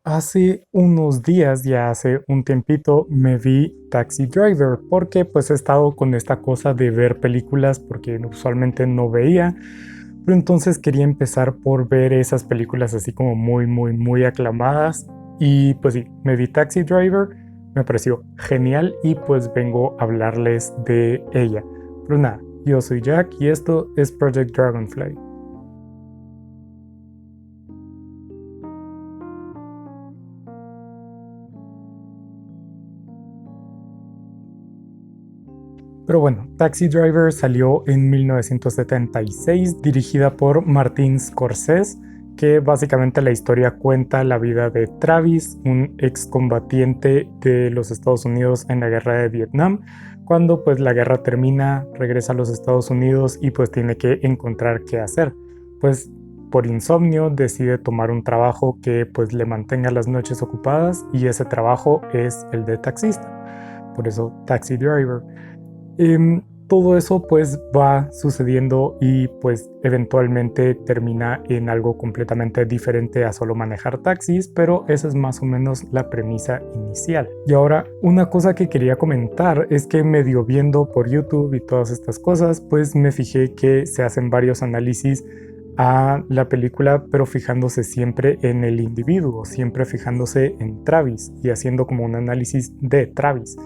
Hace unos días, ya hace un tiempito, me vi Taxi Driver porque pues he estado con esta cosa de ver películas porque usualmente no veía, pero entonces quería empezar por ver esas películas así como muy aclamadas y pues sí, me vi Taxi Driver, me pareció genial y pues vengo a hablarles de ella. Pero nada, yo soy Jack y esto es Project Dragonfly. Pero bueno, Taxi Driver salió en 1976, dirigida por Martin Scorsese, que básicamente la historia cuenta la vida de Travis, un excombatiente de los Estados Unidos en la guerra de Vietnam. Cuando pues la guerra termina, regresa a los Estados Unidos y pues tiene que encontrar qué hacer. Pues por insomnio decide tomar un trabajo que pues le mantenga las noches ocupadas y ese trabajo es el de taxista. Por eso Taxi Driver. Todo eso pues va sucediendo y pues eventualmente termina en algo completamente diferente a solo manejar taxis, pero esa es más o menos la premisa inicial. Y ahora una cosa que quería comentar es que medio viendo por YouTube y todas estas cosas, pues me fijé que se hacen varios análisis a la película, pero fijándose siempre en el individuo, siempre fijándose en Travis y haciendo como un análisis de Travis.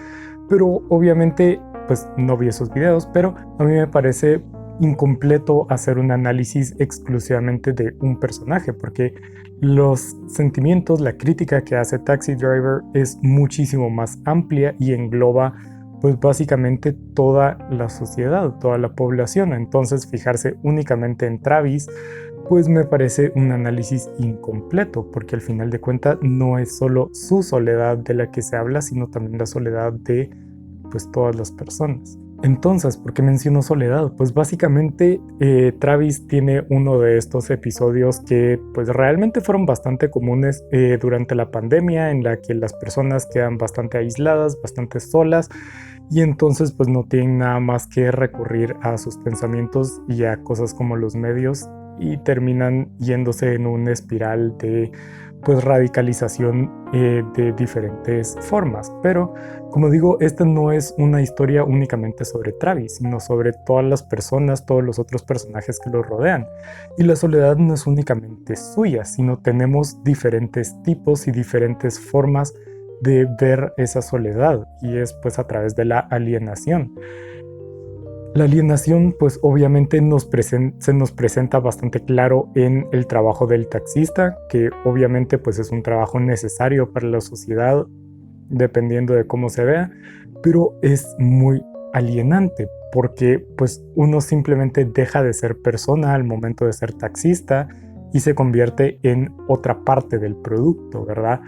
Pero obviamente pues no vi esos videos, pero a mí me parece incompleto hacer un análisis exclusivamente de un personaje, porque los sentimientos, la crítica que hace Taxi Driver es muchísimo más amplia y engloba pues básicamente toda la sociedad, toda la población. Entonces fijarse únicamente en Travis pues me parece un análisis incompleto, porque al final de cuentas no es solo su soledad de la que se habla, sino también la soledad de pues todas las personas. Entonces, ¿por qué menciono soledad? Pues básicamente Travis tiene uno de estos episodios que pues realmente fueron bastante comunes durante la pandemia, en la que las personas quedan bastante aisladas, bastante solas, y entonces pues no tienen nada más que recurrir a sus pensamientos y a cosas como los medios y terminan yéndose en una espiral de pues radicalización de diferentes formas. Pero como digo, esta no es una historia únicamente sobre Travis, sino sobre todas las personas, todos los otros personajes que lo rodean. Y la soledad no es únicamente suya, sino tenemos diferentes tipos y diferentes formas de ver esa soledad, y es pues a través de la alienación. La alienación pues obviamente se nos presenta bastante claro en el trabajo del taxista, que obviamente pues es un trabajo necesario para la sociedad dependiendo de cómo se vea, pero es muy alienante porque pues uno simplemente deja de ser persona al momento de ser taxista y se convierte en otra parte del producto, ¿verdad?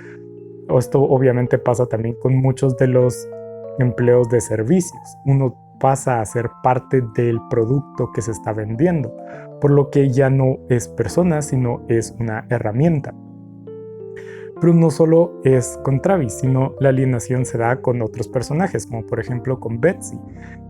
Esto obviamente pasa también con muchos de los empleos de servicios. Uno pasa a ser parte del producto que se está vendiendo, por lo que ya no es persona, sino es una herramienta. Pero no solo es con Travis, sino la alienación se da con otros personajes, como por ejemplo con Betsy,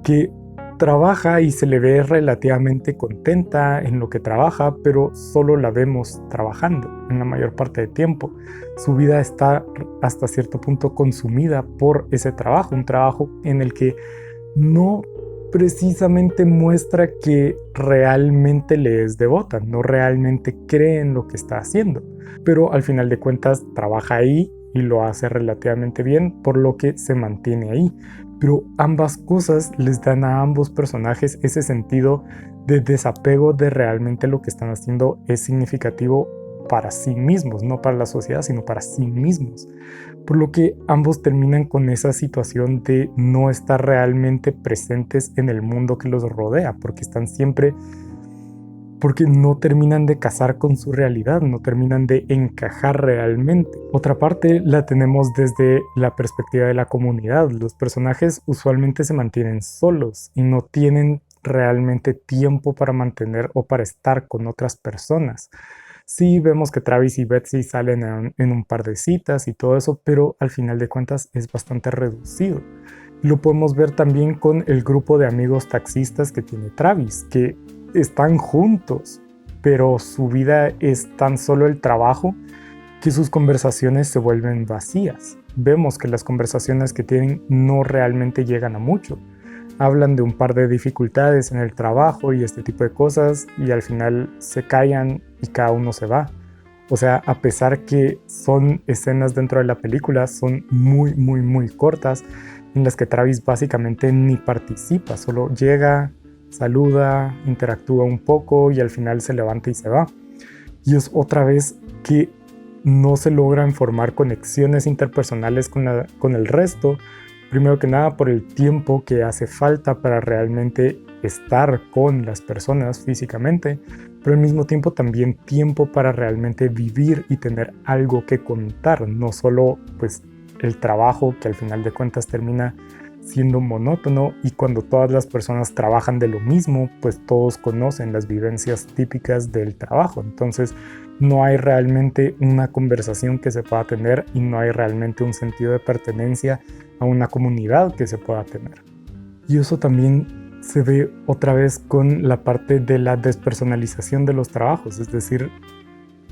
que trabaja y se le ve relativamente contenta en lo que trabaja, pero solo la vemos trabajando en la mayor parte del tiempo. Su vida está hasta cierto punto consumida por ese trabajo, un trabajo en el que no precisamente muestra que realmente le es devota, no realmente cree en lo que está haciendo, pero al final de cuentas trabaja ahí y lo hace relativamente bien, por lo que se mantiene ahí. Pero ambas cosas les dan a ambos personajes ese sentido de desapego de realmente lo que están haciendo es significativo para sí mismos, no para la sociedad, sino para sí mismos. Por lo que ambos terminan con esa situación de no estar realmente presentes en el mundo que los rodea, porque están siempre, porque no terminan de casar con su realidad, no terminan de encajar realmente. Otra parte la tenemos desde la perspectiva de la comunidad. Los personajes usualmente se mantienen solos y no tienen realmente tiempo para mantener o para estar con otras personas. Sí, vemos que Travis y Betsy salen en un par de citas y todo eso, pero al final de cuentas es bastante reducido. Lo podemos ver también con el grupo de amigos taxistas que tiene Travis, que están juntos, pero su vida es tan solo el trabajo que sus conversaciones se vuelven vacías. Vemos que las conversaciones que tienen no realmente llegan a mucho. Hablan de un par de dificultades en el trabajo y este tipo de cosas y al final se callan y cada uno se va. O sea, a pesar que son escenas dentro de la película, son muy cortas en las que Travis básicamente ni participa, solo llega, saluda, interactúa un poco y al final se levanta y se va. Y es otra vez que no se logran formar conexiones interpersonales con el resto, primero que nada por el tiempo que hace falta para realmente estar con las personas físicamente, pero al mismo tiempo también tiempo para realmente vivir y tener algo que contar, no solo pues el trabajo que al final de cuentas termina siendo monótono, y cuando todas las personas trabajan de lo mismo, pues todos conocen las vivencias típicas del trabajo, entonces no hay realmente una conversación que se pueda tener y no hay realmente un sentido de pertenencia a una comunidad que se pueda tener. Y eso también se ve otra vez con la parte de la despersonalización de los trabajos, es decir,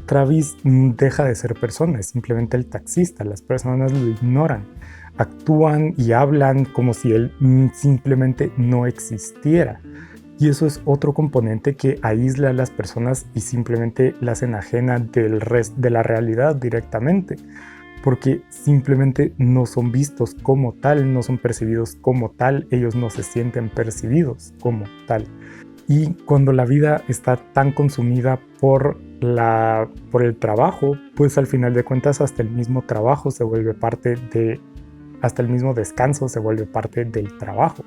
Travis deja de ser persona, es simplemente el taxista, las personas lo ignoran, actúan y hablan como si él simplemente no existiera. Y eso es otro componente que aísla a las personas y simplemente las enajena del resto de la realidad directamente, porque simplemente no son vistos como tal, no son percibidos como tal, ellos no se sienten percibidos como tal. Y cuando la vida está tan consumida por el trabajo, pues al final de cuentas hasta el mismo trabajo se vuelve hasta el mismo descanso se vuelve parte del trabajo,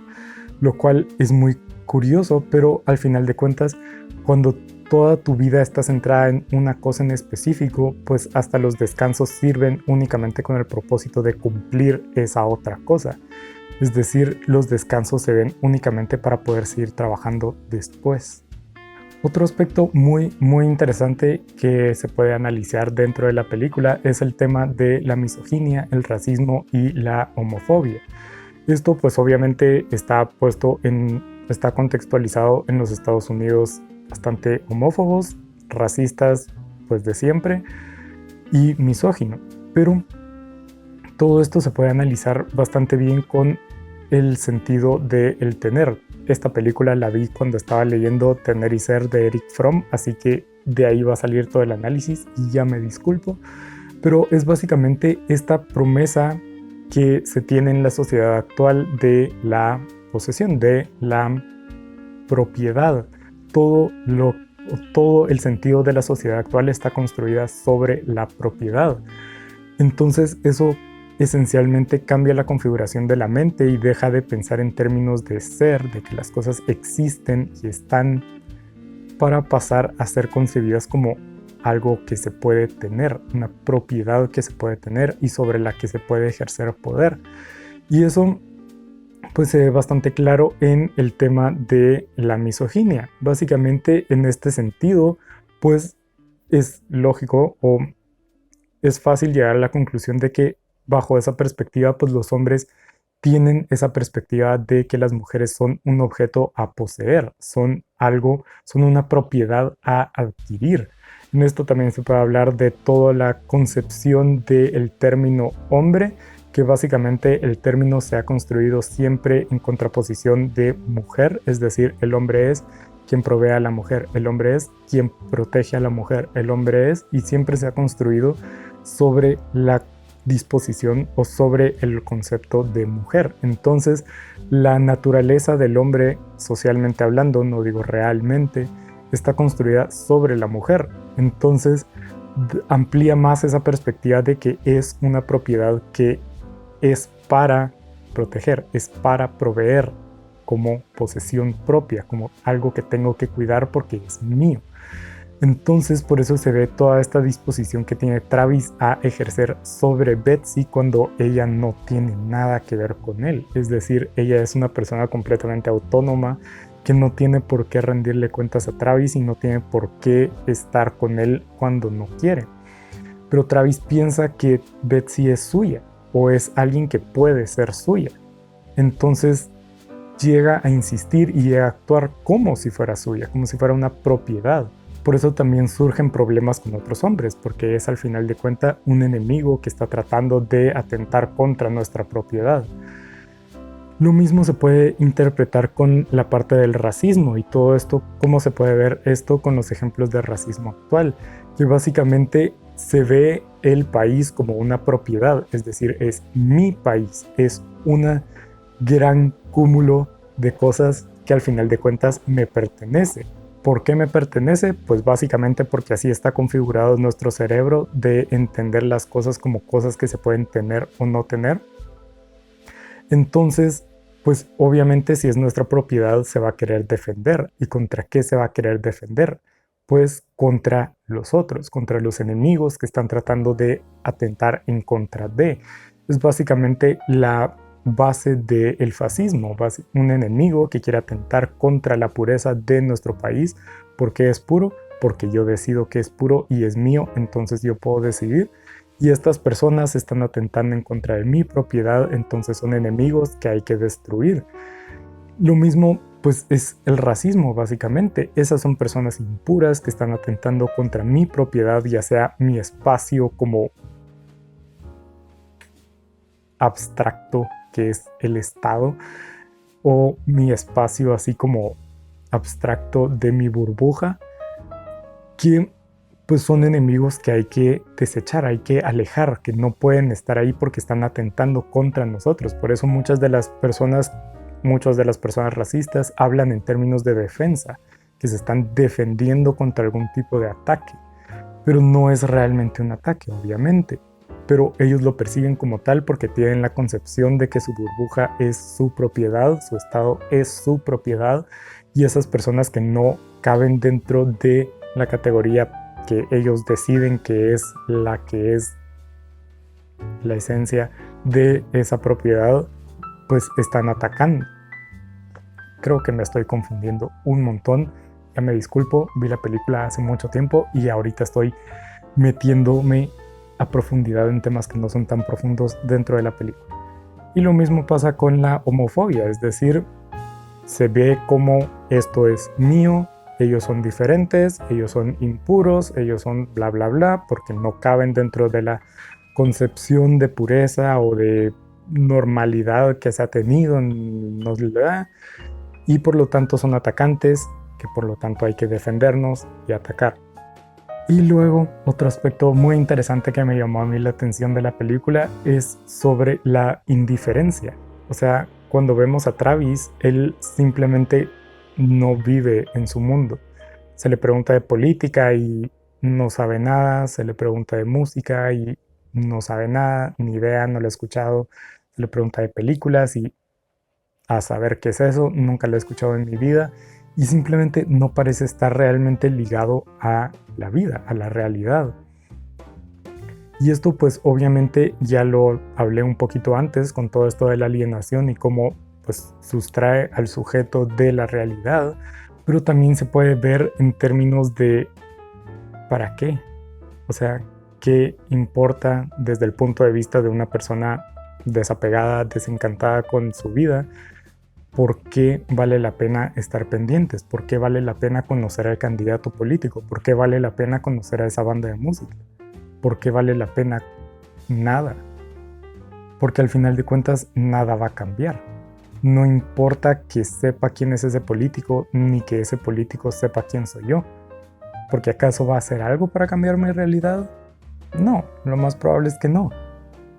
lo cual es muy curioso, pero al final de cuentas, cuando toda tu vida está centrada en una cosa en específico, pues hasta los descansos sirven únicamente con el propósito de cumplir esa otra cosa. Es decir, los descansos se ven únicamente para poder seguir trabajando después. Otro aspecto muy interesante que se puede analizar dentro de la película es el tema de la misoginia, el racismo y la homofobia. Esto pues obviamente está contextualizado en los Estados Unidos, bastante homófobos, racistas pues de siempre y misógino, pero todo esto se puede analizar bastante bien con el sentido de el tener. Esta película la vi cuando estaba leyendo Tener y Ser de Erich Fromm, así que de ahí va a salir todo el análisis y ya me disculpo, pero es básicamente esta promesa que se tiene en la sociedad actual de la posesión, de la propiedad. Todo el sentido de la sociedad actual está construida sobre la propiedad. Entonces eso esencialmente cambia la configuración de la mente y deja de pensar en términos de ser, de que las cosas existen y están, para pasar a ser concebidas como algo que se puede tener, una propiedad que se puede tener y sobre la que se puede ejercer poder. Y eso pues se ve bastante claro en el tema de la misoginia. Básicamente en este sentido, pues es lógico o es fácil llegar a la conclusión de que bajo esa perspectiva, pues los hombres tienen esa perspectiva de que las mujeres son un objeto a poseer, son una propiedad a adquirir. En esto también se puede hablar de toda la concepción del término hombre, que básicamente el término se ha construido siempre en contraposición de mujer, es decir, el hombre es quien provee a la mujer, el hombre es quien protege a la mujer, el hombre es, y siempre se ha construido sobre la disposición o sobre el concepto de mujer. Entonces, la naturaleza del hombre, socialmente hablando, no digo realmente, está construida sobre la mujer. Entonces, amplía más esa perspectiva de que es una propiedad que es para proteger, es para proveer como posesión propia, como algo que tengo que cuidar porque es mío. Entonces por eso se ve toda esta disposición que tiene Travis a ejercer sobre Betsy cuando ella no tiene nada que ver con él. Es decir, ella es una persona completamente autónoma que no tiene por qué rendirle cuentas a Travis y no tiene por qué estar con él cuando no quiere. Pero Travis piensa que Betsy es suya o es alguien que puede ser suya. Entonces llega a insistir y a actuar como si fuera suya, como si fuera una propiedad. Por eso también surgen problemas con otros hombres, porque es al final de cuentas un enemigo que está tratando de atentar contra nuestra propiedad. Lo mismo se puede interpretar con la parte del racismo y todo esto, cómo se puede ver esto con los ejemplos de racismo actual, que básicamente se ve el país como una propiedad, es decir, es mi país, es un gran cúmulo de cosas que al final de cuentas me pertenece. ¿Por qué me pertenece? Pues básicamente porque así está configurado nuestro cerebro de entender las cosas como cosas que se pueden tener o no tener. Entonces, pues obviamente si es nuestra propiedad se va a querer defender. ¿Y contra qué se va a querer defender? Pues contra los otros, contra los enemigos que están tratando de atentar en contra de. Es básicamente la base del fascismo, un enemigo que quiere atentar contra la pureza de nuestro país. ¿Por qué es puro? Porque yo decido que es puro y es mío, entonces yo puedo decidir. Y estas personas están atentando en contra de mi propiedad, entonces son enemigos que hay que destruir. Lo mismo pues es el racismo básicamente. Esas son personas impuras que están atentando contra mi propiedad, ya sea mi espacio como abstracto que es el Estado, o mi espacio así como abstracto de mi burbuja, que pues son enemigos que hay que desechar, hay que alejar, que no pueden estar ahí porque están atentando contra nosotros. Por eso muchas de las personas racistas hablan en términos de defensa, que se están defendiendo contra algún tipo de ataque, pero no es realmente un ataque, obviamente. Pero ellos lo perciben como tal porque tienen la concepción de que su burbuja es su propiedad, su estado es su propiedad, y esas personas que no caben dentro de la categoría que ellos deciden que es la esencia de esa propiedad, pues están atacando. Creo que me estoy confundiendo un montón, ya me disculpo, vi la película hace mucho tiempo y ahorita estoy metiéndome a profundidad en temas que no son tan profundos dentro de la película. Y lo mismo pasa con la homofobia, es decir, se ve como esto es mío, ellos son diferentes, ellos son impuros, ellos son bla bla bla, porque no caben dentro de la concepción de pureza o de normalidad que se ha tenido, y por lo tanto son atacantes, que por lo tanto hay que defendernos y atacar. Y luego, otro aspecto muy interesante que me llamó a mí la atención de la película es sobre la indiferencia. O sea, cuando vemos a Travis, él simplemente no vive en su mundo. Se le pregunta de política y no sabe nada, se le pregunta de música y no sabe nada, ni idea, no lo he escuchado. Se le pregunta de películas y a saber qué es eso, nunca lo he escuchado en mi vida. Y simplemente no parece estar realmente ligado a la vida, a la realidad. Y esto pues obviamente ya lo hablé un poquito antes con todo esto de la alienación y cómo pues sustrae al sujeto de la realidad, pero también se puede ver en términos de ¿para qué? O sea, ¿qué importa desde el punto de vista de una persona desapegada, desencantada con su vida? ¿Por qué vale la pena estar pendientes? ¿Por qué vale la pena conocer al candidato político? ¿Por qué vale la pena conocer a esa banda de música? ¿Por qué vale la pena nada? Porque al final de cuentas nada va a cambiar. No importa que sepa quién es ese político, ni que ese político sepa quién soy yo. ¿Porque acaso va a hacer algo para cambiar mi realidad? No, lo más probable es que no.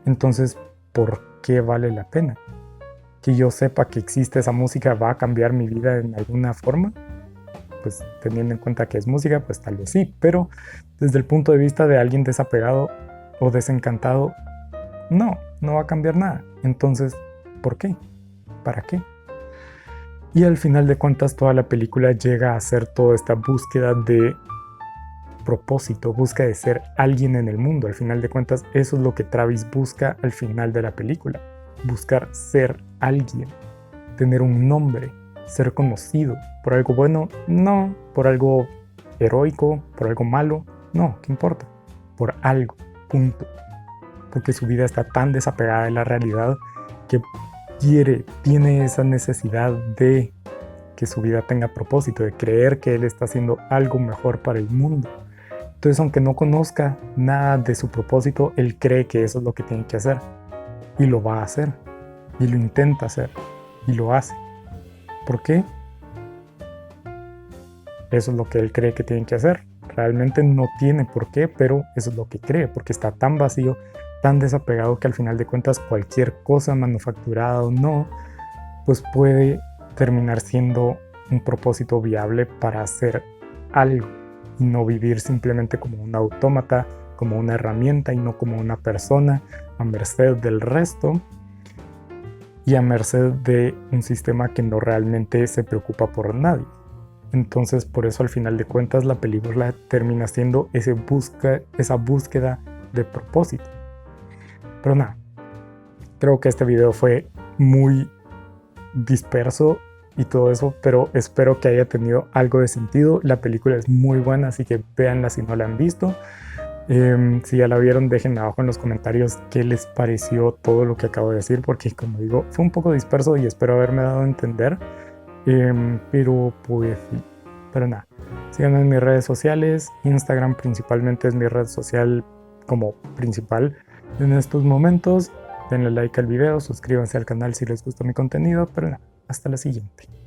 Entonces, ¿por qué vale la pena? ¿Que yo sepa que existe esa música va a cambiar mi vida en alguna forma? Pues teniendo en cuenta que es música, pues tal vez sí, pero desde el punto de vista de alguien desapegado o desencantado, no va a cambiar nada. Entonces, ¿por qué? ¿Para qué? Y al final de cuentas toda la película llega a ser toda esta búsqueda de propósito, busca de ser alguien en el mundo. Al final de cuentas eso es lo que Travis busca al final de la película. Buscar ser alguien, tener un nombre, ser conocido por algo bueno, no, por algo heroico, por algo malo, no, ¿qué importa? Por algo, punto. Porque su vida está tan desapegada de la realidad que tiene esa necesidad de que su vida tenga propósito, de creer que él está haciendo algo mejor para el mundo. Entonces, aunque no conozca nada de su propósito, él cree que eso es lo que tiene que hacer y lo va a hacer y lo intenta hacer y lo hace. ¿Por qué? Eso es lo que él cree que tiene que hacer. Realmente no tiene por qué, pero eso es lo que cree, porque está tan vacío, tan desapegado, que al final de cuentas cualquier cosa manufacturada o no, pues puede terminar siendo un propósito viable para hacer algo y no vivir simplemente como un autómata, como una herramienta y no como una persona a merced del resto y a merced de un sistema que no realmente se preocupa por nadie. Entonces, por eso al final de cuentas la película termina siendo esa búsqueda de propósito. Pero nada, creo que este video fue muy disperso y todo eso, pero espero que haya tenido algo de sentido. La película es muy buena, así que véanla si no la han visto. Si ya la vieron, déjenme abajo en los comentarios qué les pareció todo lo que acabo de decir, porque como digo, fue un poco disperso y espero haberme dado a entender. Pero pues sí, pero nada, síganme en mis redes sociales. Instagram principalmente es mi red social como principal en estos momentos. Denle like al video, suscríbanse al canal si les gusta mi contenido, pero nada, hasta la siguiente.